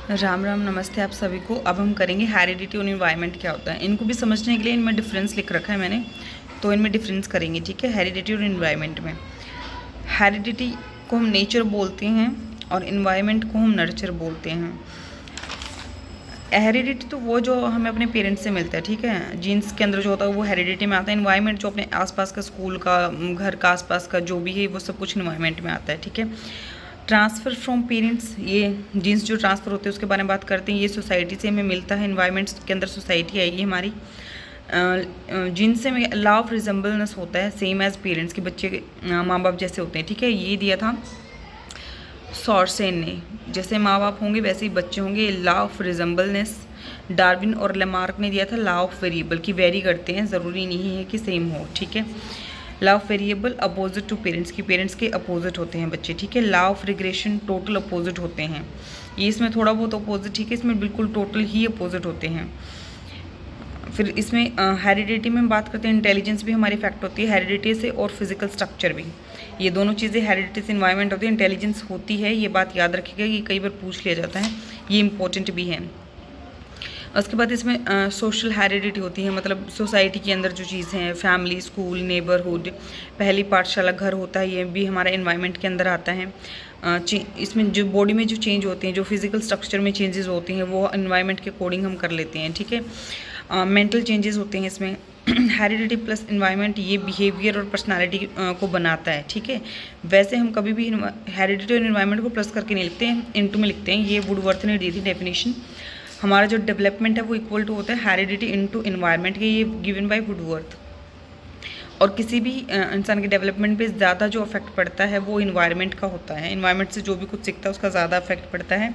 राम राम, नमस्ते आप सभी को। अब हम करेंगे हेरिडिटी और इन्वायरमेंट क्या होता है। इनको भी समझने के लिए इनमें डिफरेंस लिख रखा है मैंने, तो इनमें डिफरेंस करेंगे। ठीक है, हेरिडिटी और इन्वायरमेंट में हेरिडिटी को हम नेचर बोलते हैं और इन्वायरमेंट को हम नर्चर बोलते हैं। हेरिडिटी तो वो जो हमें अपने पेरेंट्स से मिलता है, ठीक है, जीन्स के अंदर जो होता है वो हेरिडिटी में आता है। इन्वायरमेंट जो अपने आसपास का, स्कूल का, घर का आसपास का जो भी है, वो सब कुछ इन्वायरमेंट में आता है। ठीक है, ट्रांसफ़र फ्रॉम पेरेंट्स, ये जीन्स जो ट्रांसफ़र होते हैं उसके बारे में बात करते हैं। ये सोसाइटी से हमें मिलता है, इन्वायरमेंट के अंदर सोसाइटी आएगी हमारी। जीन्स से हमें लॉ ऑफ रिजेंबलनेस होता है, सेम एज पेरेंट्स के, बच्चे के माँ बाप जैसे होते हैं। ठीक है, ये दिया था सॉर्सेन ने, जैसे माँ बाप होंगे वैसे ही बच्चे होंगे, लॉ ऑफ रिजेंबलनेस। डार्विन और लेमार्क ने दिया था लॉ ऑफ वेरिएबल, की वेरी करते हैं, ज़रूरी नहीं है कि सेम हो। ठीक है, law of variable opposite to parents, की पेरेंट्स के अपोजिट होते हैं बच्चे। ठीक है, law of regression total opposite होते हैं। ये इसमें थोड़ा बहुत अपोजिट, ठीक है, इसमें बिल्कुल टोटल ही अपोजिट होते हैं। फिर इसमें हेरिडिटी में हम बात करते हैं, इंटेलिजेंस भी हमारी इफेक्ट होती है हेरिडिटी से, और फिजिकल स्ट्रक्चर भी। ये दोनों चीज़ें हेरिडिटी से इन्वायरमेंट होती है, इंटेलिजेंस होती है, ये बात याद रखिएगा, ये कई बार पूछ लिया जाता है, ये इंपॉर्टेंट भी है। उसके बाद इसमें सोशल हेरिडिटी होती है, मतलब सोसाइटी के अंदर जो चीज़ें हैं, फैमिली, स्कूल, नेबरहुड, पहली पाठशाला, घर होता है, ये भी हमारा इन्वायरमेंट के अंदर आता है। इसमें जो बॉडी में जो चेंज होते हैं, जो फिजिकल स्ट्रक्चर में चेंजेस होते हैं, वो इन्वायरमेंट के अकॉर्डिंग हम कर लेते हैं। ठीक है, मेंटल चेंजेस होते हैं इसमें। हेरिडिटी प्लस इन्वायरमेंट ये बिहेवियर और पर्सनालिटी को बनाता है। ठीक है, वैसे हम कभी भी हेरिडिटी और इन्वायरमेंट को प्लस करके नहीं लिखते हैं, इनटू में लिखते हैं। ये वुडवर्थ ने दी थी डेफिनेशन। हमारा जो डेवलपमेंट है वो इक्वल टू होता है हेरिडिटी इनटू इन्वायरमेंट के, ये गिवन बाय वुडवर्थ। और किसी भी इंसान के डेवलपमेंट पे ज़्यादा जो इफेक्ट पड़ता है वो इन्वायरमेंट का होता है। इन्वायरमेंट से जो भी कुछ सीखता है उसका ज़्यादा इफेक्ट पड़ता है।